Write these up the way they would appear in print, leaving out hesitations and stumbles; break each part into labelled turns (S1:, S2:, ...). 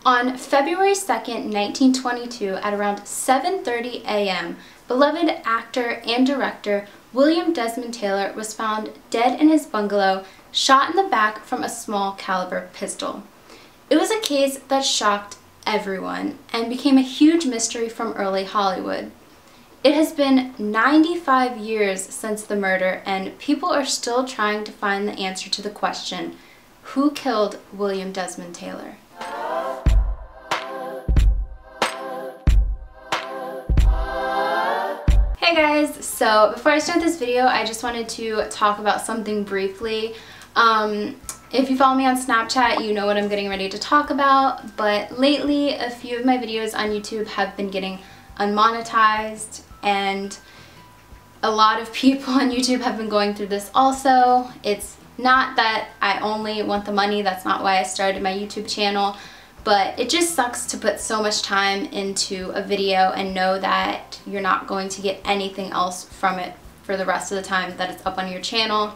S1: On February 2nd, 1922, at around 7:30 a.m., beloved actor and director William Desmond Taylor was found dead in his bungalow, shot in the back from a small caliber pistol. It was a case that shocked everyone and became a huge mystery from early Hollywood. It has been 95 years since the murder, and people are still trying to find the answer to the question, who killed William Desmond Taylor? Hey guys, so before I start this video, I just wanted to talk about something briefly. If you follow me on Snapchat, you know what I'm getting ready to talk about, but lately a few of my videos on YouTube have been getting unmonetized, and a lot of people on YouTube have been going through this also. It's not that I only want the money, that's not why I started my YouTube channel, but it just sucks to put so much time into a video and know that you're not going to get anything else from it for the rest of the time that it's up on your channel.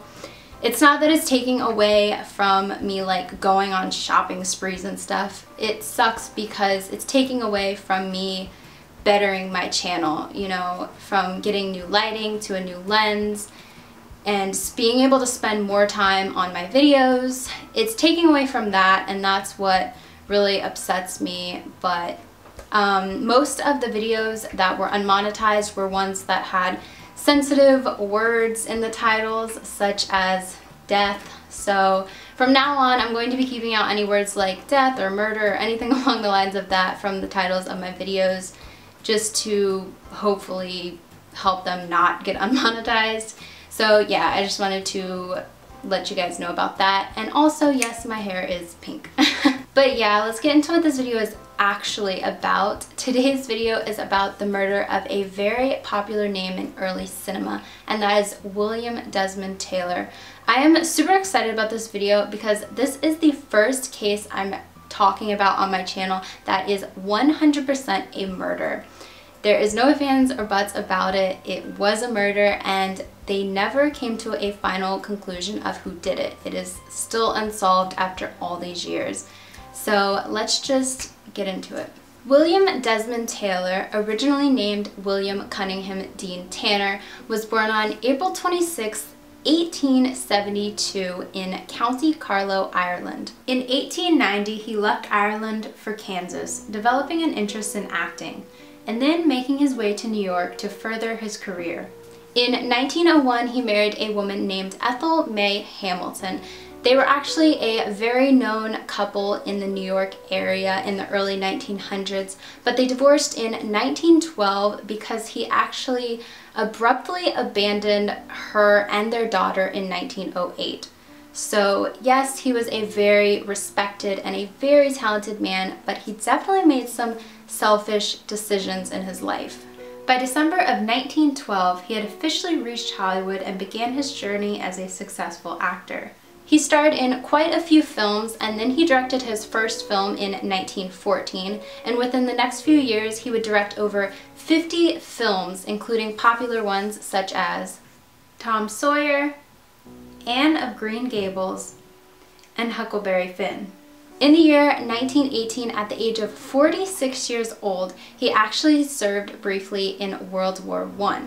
S1: It's not that it's taking away from me like going on shopping sprees and stuff. It sucks because it's taking away from me bettering my channel, you know, from getting new lighting to a new lens and being able to spend more time on my videos. It's taking away from that, and that's what really upsets me. But most of the videos that were unmonetized were ones that had sensitive words in the titles, such as death. So from now on, I'm going to be keeping out any words like death or murder or anything along the lines of that from the titles of my videos, just to hopefully help them not get unmonetized. So yeah, I just wanted to let you guys know about that. And also, yes, my hair is pink. But yeah, let's get into what this video is actually about. Today's video is about the murder of a very popular name in early cinema, and that is William Desmond Taylor. I am super excited about this video because this is the first case I'm talking about on my channel that is 100% a murder. There is no ifs, ands, or buts about it. It was a murder, and they never came to a final conclusion of who did it. It is still unsolved after all these years. So let's just get into it. William Desmond Taylor, originally named William Cunningham Dean Tanner, was born on April 26, 1872 in County Carlow, Ireland. In 1890, he left Ireland for Kansas, developing an interest in acting, and then making his way to New York to further his career. In 1901, he married a woman named Ethel May Hamilton. They were actually a very known couple in the New York area in the early 1900s, but they divorced in 1912 because he actually abruptly abandoned her and their daughter in 1908. So yes, he was a very respected and a very talented man, but he definitely made some selfish decisions in his life. By December of 1912, he had officially reached Hollywood and began his journey as a successful actor. He starred in quite a few films, and then he directed his first film in 1914, and within the next few years he would direct over 50 films, including popular ones such as Tom Sawyer, Anne of Green Gables, and Huckleberry Finn. In the year 1918, at the age of 46 years old, he actually served briefly in World War I.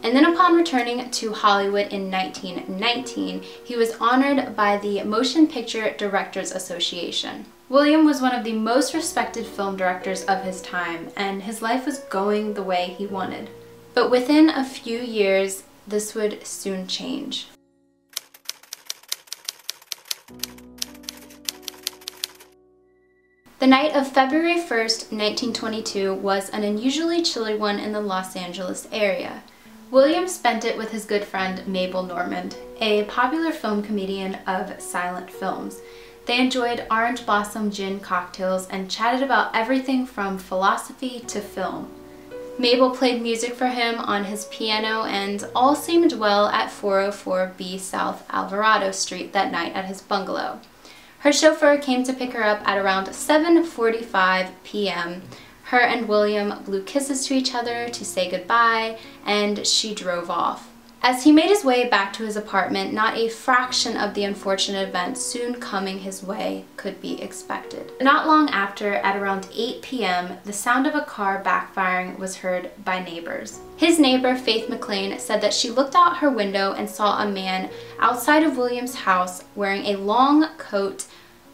S1: And then upon returning to Hollywood in 1919, he was honored by the Motion Picture Directors Association. William was one of the most respected film directors of his time, and his life was going the way he wanted. But within a few years, this would soon change. The night of February 1st, 1922 was an unusually chilly one in the Los Angeles area. William spent it with his good friend Mabel Normand, a popular film comedian of silent films. They enjoyed orange blossom gin cocktails and chatted about everything from philosophy to film. Mabel played music for him on his piano, and all seemed well at 404B South Alvarado Street that night at his bungalow. Her chauffeur came to pick her up at around 7:45 p.m. Her and William blew kisses to each other to say goodbye, and she drove off. As he made his way back to his apartment, not a fraction of the unfortunate event soon coming his way could be expected. Not long after, at around 8 p.m., the sound of a car backfiring was heard by neighbors. His neighbor, Faith McLean, said that she looked out her window and saw a man outside of William's house wearing a long coat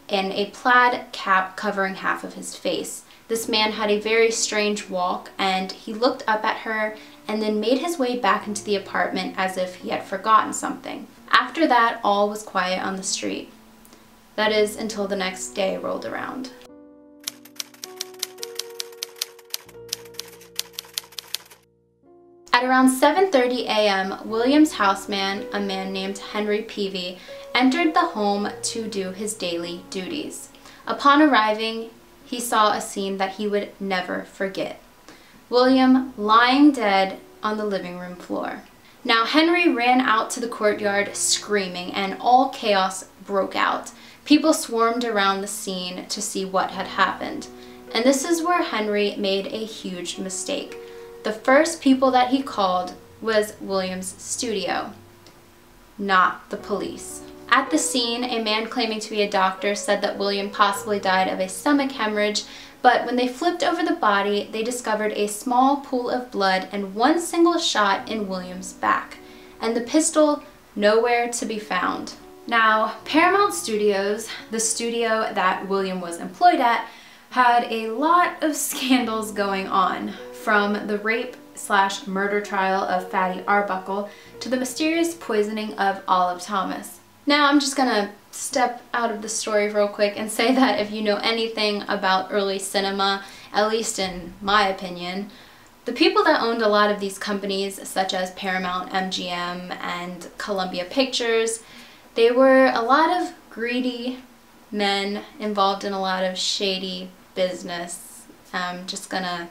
S1: and a plaid cap covering half of his face. This man had a very strange walk, and he looked up at her and then made his way back into the apartment as if he had forgotten something. After that, all was quiet on the street. That is, until the next day rolled around. At around 7:30 a.m., William's houseman, a man named Henry Peavy, entered the home to do his daily duties. Upon arriving, he saw a scene that he would never forget. William lying dead on the living room floor. Now, Henry ran out to the courtyard screaming, and all chaos broke out. People swarmed around the scene to see what had happened. And this is where Henry made a huge mistake. The first people that he called was William's studio, not the police. At the scene, a man claiming to be a doctor said that William possibly died of a stomach hemorrhage, but when they flipped over the body, they discovered a small pool of blood and one single shot in William's back, and the pistol nowhere to be found. Now, Paramount Studios, the studio that William was employed at, had a lot of scandals going on, from the rape/murder trial of Fatty Arbuckle to the mysterious poisoning of Olive Thomas. Now, I'm just gonna step out of the story real quick and say that if you know anything about early cinema, at least in my opinion, the people that owned a lot of these companies, such as Paramount, MGM, and Columbia Pictures, they were a lot of greedy men involved in a lot of shady business. I'm just gonna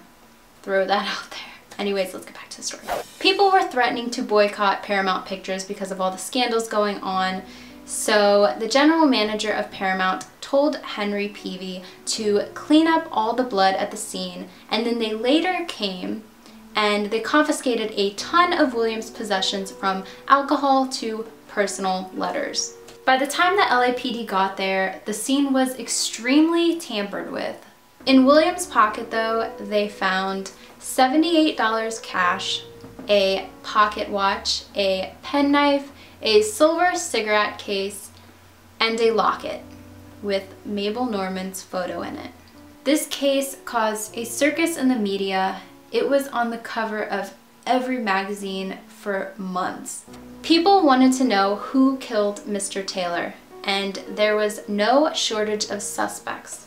S1: throw that out there. Anyways, let's get back to the story. People were threatening to boycott Paramount Pictures because of all the scandals going on. So the general manager of Paramount told Henry Peavy to clean up all the blood at the scene, and then they later came and they confiscated a ton of William's possessions, from alcohol to personal letters. By the time the LAPD got there, the scene was extremely tampered with. In William's pocket, though, they found $78 cash, a pocket watch, a penknife, a silver cigarette case, and a locket with Mabel Norman's photo in it. This case caused a circus in the media. It was on the cover of every magazine for months. People wanted to know who killed Mr. Taylor, and there was no shortage of suspects.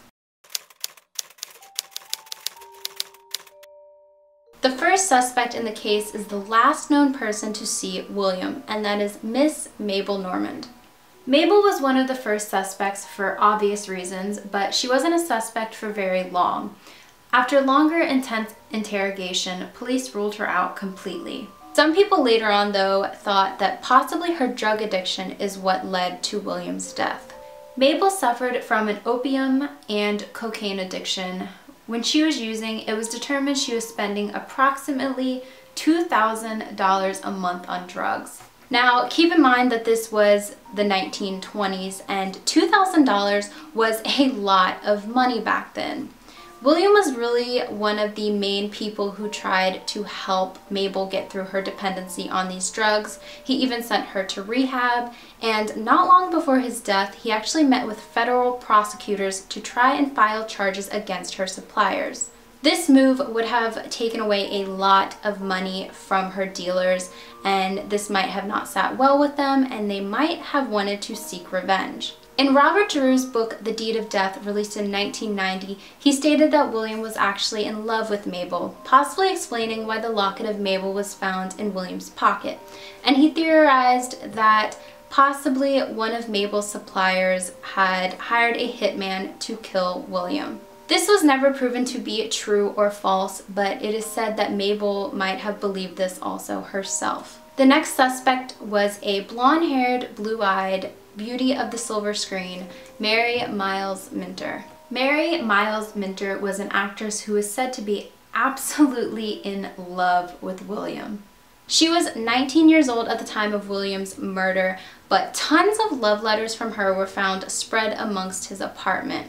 S1: The first suspect in the case is the last known person to see William, and that is Miss Mabel Normand. Mabel was one of the first suspects for obvious reasons, but she wasn't a suspect for very long. After longer, intense interrogation, police ruled her out completely. Some people later on, though, thought that possibly her drug addiction is what led to William's death. Mabel suffered from an opium and cocaine addiction. When she was using, it was determined she was spending approximately $2,000 a month on drugs. Now, keep in mind that this was the 1920s, and $2,000 was a lot of money back then. William was really one of the main people who tried to help Mabel get through her dependency on these drugs. He even sent her to rehab, and not long before his death, he actually met with federal prosecutors to try and file charges against her suppliers. This move would have taken away a lot of money from her dealers, and this might have not sat well with them, and they might have wanted to seek revenge. In Robert Giroux's book, The Deed of Death, released in 1990, he stated that William was actually in love with Mabel, possibly explaining why the locket of Mabel was found in William's pocket. And he theorized that possibly one of Mabel's suppliers had hired a hitman to kill William. This was never proven to be true or false, but it is said that Mabel might have believed this also herself. The next suspect was a blonde-haired, blue-eyed beauty of the silver screen, Mary Miles Minter. Mary Miles Minter was an actress who is said to be absolutely in love with William. She was 19 years old at the time of William's murder, but tons of love letters from her were found spread amongst his apartment.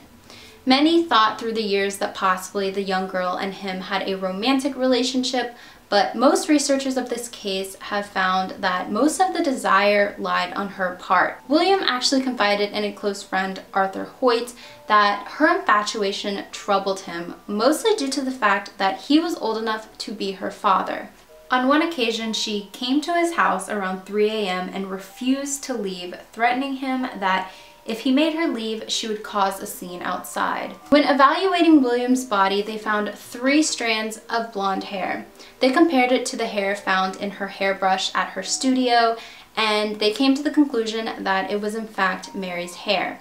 S1: Many thought through the years that possibly the young girl and him had a romantic relationship, but most researchers of this case have found that most of the desire lied on her part. William actually confided in a close friend, Arthur Hoyt, that her infatuation troubled him, mostly due to the fact that he was old enough to be her father. On one occasion, she came to his house around 3 a.m. and refused to leave, threatening him that if he made her leave, she would cause a scene outside. When evaluating William's body, they found 3 strands of blonde hair. They compared it to the hair found in her hairbrush at her studio, and they came to the conclusion that it was in fact Mary's hair.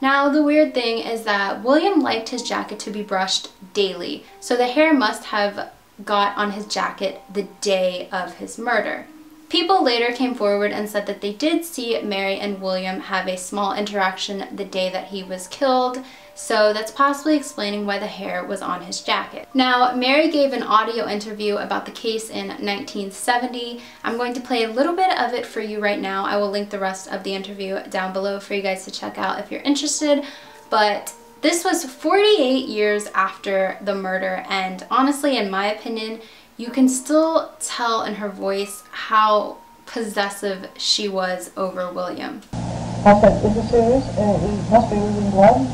S1: Now, the weird thing is that William liked his jacket to be brushed daily, so the hair must have got on his jacket the day of his murder. People later came forward and said that they did see Mary and William have a small interaction the day that he was killed, so that's possibly explaining why the hair was on his jacket. Now, Mary gave an audio interview about the case in 1970. I'm going to play a little bit of it for you right now. I will link the rest of the interview down below for you guys to check out if you're interested, but this was 48 years after the murder, and honestly, in my opinion, you can still tell in her voice how possessive she was over William.
S2: I said, is it serious? It must be losing blood.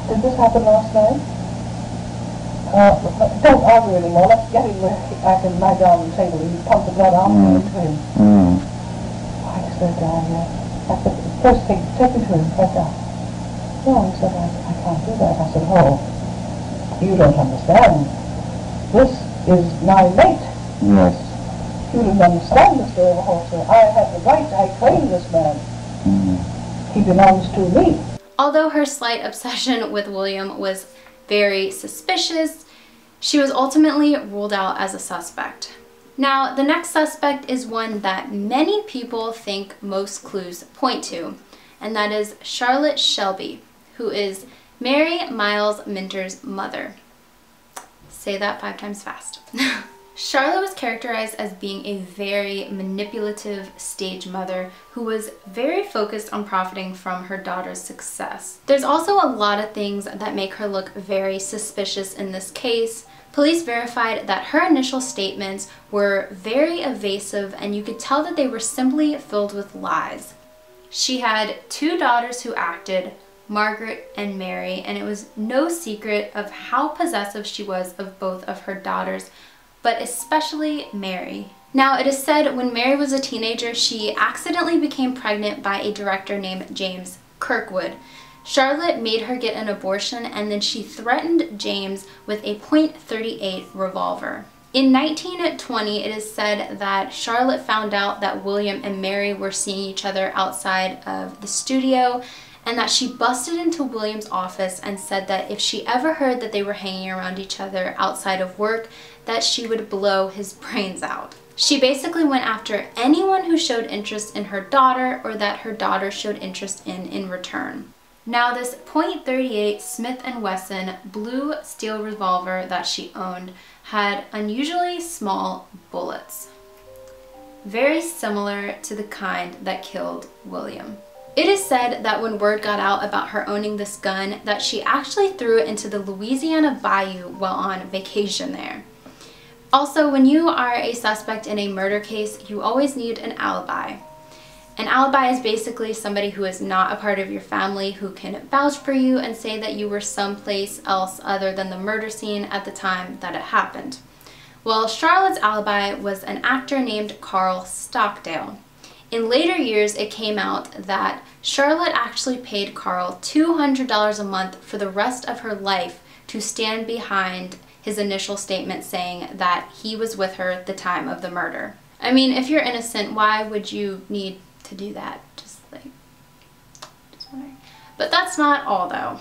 S2: Did this happen last night? Don't argue anymore. Let's get him where I can lie down on the table and pump the blood out into him. Why is there down here? I said, first thing, take me to him, right down. No, he said, I can't do that. I said, oh, you don't understand. This is my mate.
S3: Yes.
S2: You didn't understand, Mr. Overholser. I have the right. I claim this man. He belongs to me.
S1: Although her slight obsession with William was very suspicious, she was ultimately ruled out as a suspect. Now, the next suspect is one that many people think most clues point to, and that is Charlotte Shelby, who is Mary Miles Minter's mother. Say that 5 times fast. Charlotte was characterized as being a very manipulative stage mother who was very focused on profiting from her daughter's success. There's also a lot of things that make her look very suspicious in this case. Police verified that her initial statements were very evasive, and you could tell that they were simply filled with lies. She had 2 daughters who acted, Margaret and Mary, and it was no secret of how possessive she was of both of her daughters, but especially Mary. Now, it is said when Mary was a teenager, she accidentally became pregnant by a director named James Kirkwood. Charlotte made her get an abortion, and then she threatened James with a .38 revolver. In 1920, it is said that Charlotte found out that William and Mary were seeing each other outside of the studio, and that she busted into William's office and said that if she ever heard that they were hanging around each other outside of work, that she would blow his brains out. She basically went after anyone who showed interest in her daughter or that her daughter showed interest in return. Now, this .38 Smith & Wesson blue steel revolver that she owned had unusually small bullets, very similar to the kind that killed William. It is said that when word got out about her owning this gun, that she actually threw it into the Louisiana Bayou while on vacation there. Also, when you are a suspect in a murder case, you always need an alibi. An alibi is basically somebody who is not a part of your family who can vouch for you and say that you were someplace else other than the murder scene at the time that it happened. Well, Charlotte's alibi was an actor named Carl Stockdale. In later years, it came out that Charlotte actually paid Carl $200 a month for the rest of her life to stand behind his initial statement saying that he was with her at the time of the murder. I mean, if you're innocent, why would you need to do that? Just wondering. But that's not all, though.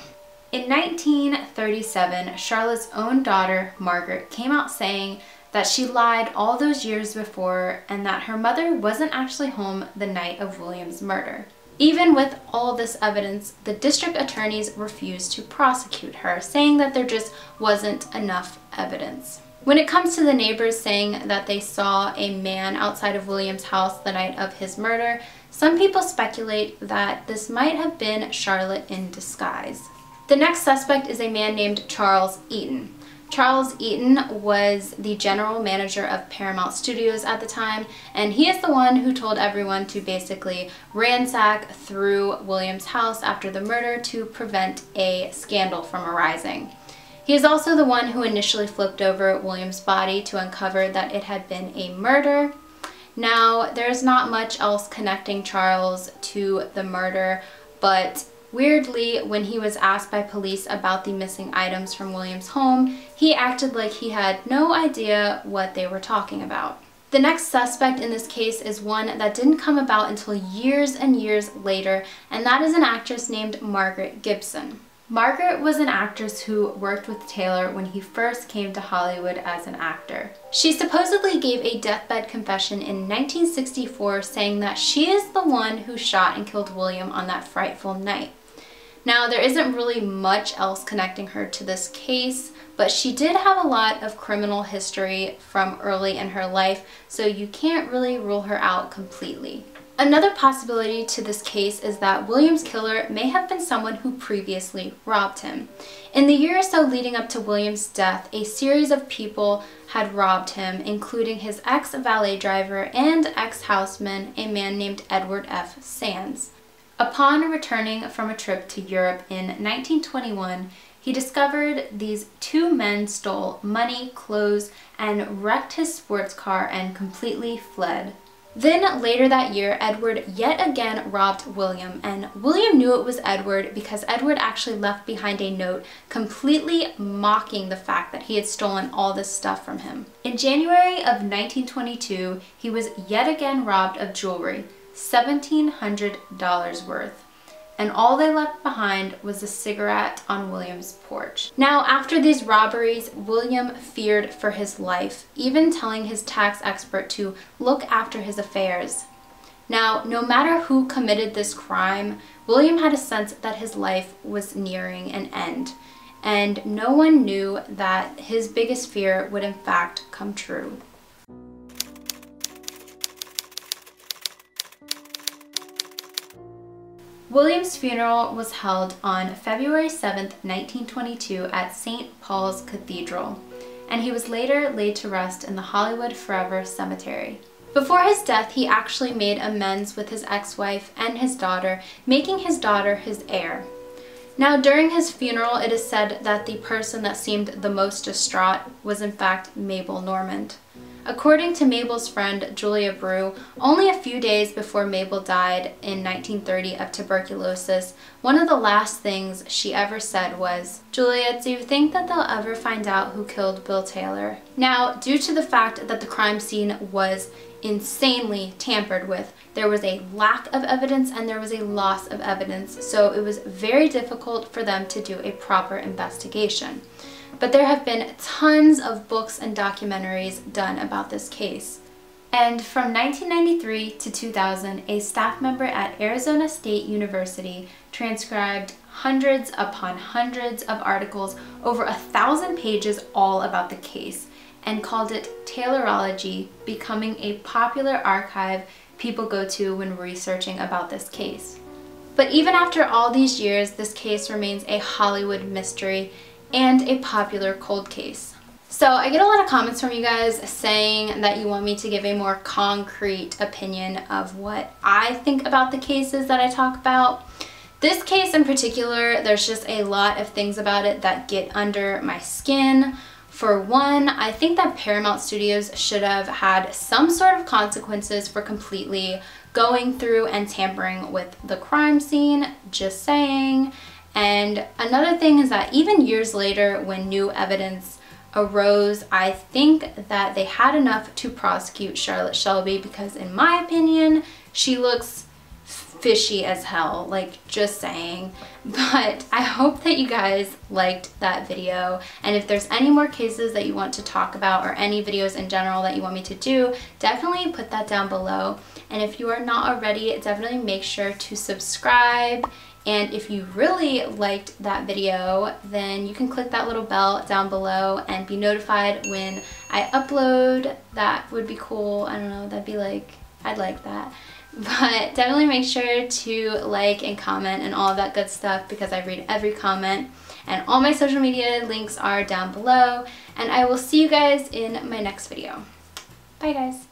S1: In 1937, Charlotte's own daughter, Margaret, came out saying that she lied all those years before and that her mother wasn't actually home the night of William's murder. Even with all this evidence, the district attorneys refused to prosecute her, saying that there just wasn't enough evidence. When it comes to the neighbors saying that they saw a man outside of William's house the night of his murder, some people speculate that this might have been Charlotte in disguise. The next suspect is a man named Charles Eaton. Charles Eaton was the general manager of Paramount Studios at the time, and he is the one who told everyone to basically ransack through William's house after the murder to prevent a scandal from arising. He is also the one who initially flipped over William's body to uncover that it had been a murder. Now, there's not much else connecting Charles to the murder, but weirdly, when he was asked by police about the missing items from William's home, he acted like he had no idea what they were talking about. The next suspect in this case is one that didn't come about until years and years later, and that is an actress named Margaret Gibson. Margaret was an actress who worked with Taylor when he first came to Hollywood as an actor. She supposedly gave a deathbed confession in 1964 saying that she is the one who shot and killed William on that frightful night. Now, there isn't really much else connecting her to this case, but she did have a lot of criminal history from early in her life, so you can't really rule her out completely. Another possibility to this case is that William's killer may have been someone who previously robbed him. In the year or so leading up to William's death, a series of people had robbed him, including his ex-valet driver and ex-houseman, a man named Edward F. Sands. Upon returning from a trip to Europe in 1921, he discovered these two men stole money, clothes, and wrecked his sports car and completely fled. Then later that year, Edward yet again robbed William, and William knew it was Edward because Edward actually left behind a note completely mocking the fact that he had stolen all this stuff from him. In January of 1922, he was yet again robbed of jewelry, $1,700 worth. And all they left behind was a cigarette on William's porch. Now, after these robberies, William feared for his life, even telling his tax expert to look after his affairs. Now, no matter who committed this crime, William had a sense that his life was nearing an end, and no one knew that his biggest fear would in fact come true. William's funeral was held on February 7, 1922 at St. Paul's Cathedral, and he was later laid to rest in the Hollywood Forever Cemetery. Before his death, he actually made amends with his ex-wife and his daughter, making his daughter his heir. Now, during his funeral, it is said that the person that seemed the most distraught was in fact Mabel Normand. According to Mabel's friend, Julia Brew, only a few days before Mabel died in 1930 of tuberculosis, one of the last things she ever said was, "Julia, do you think that they'll ever find out who killed Bill Taylor?" Now, due to the fact that the crime scene was insanely tampered with, there was a lack of evidence and there was a loss of evidence, so it was very difficult for them to do a proper investigation. But there have been tons of books and documentaries done about this case. And from 1993 to 2000, a staff member at Arizona State University transcribed hundreds upon hundreds of articles, over 1,000 pages all about the case, and called it Taylorology, becoming a popular archive people go to when researching about this case. But even after all these years, this case remains a Hollywood mystery and a popular cold case. So I get a lot of comments from you guys saying that you want me to give a more concrete opinion of what I think about the cases that I talk about. This case in particular, there's just a lot of things about it that get under my skin. For one, I think that Paramount Studios should have had some sort of consequences for completely going through and tampering with the crime scene, just saying. And another thing is that even years later, when new evidence arose, I think that they had enough to prosecute Charlotte Shelby because, in my opinion, she looks fishy as hell, like, just saying. But I hope that you guys liked that video, and if there's any more cases that you want to talk about or any videos in general that you want me to do, definitely put that down below. And if you are not already, definitely make sure to subscribe And if you really liked that video, then you can click that little bell down below and be notified when I upload. That would be cool. I don't know, that'd be like, I'd like that. But definitely make sure to like and comment and all of that good stuff, because I read every comment. And all my social media links are down below. And I will see you guys in my next video. Bye guys.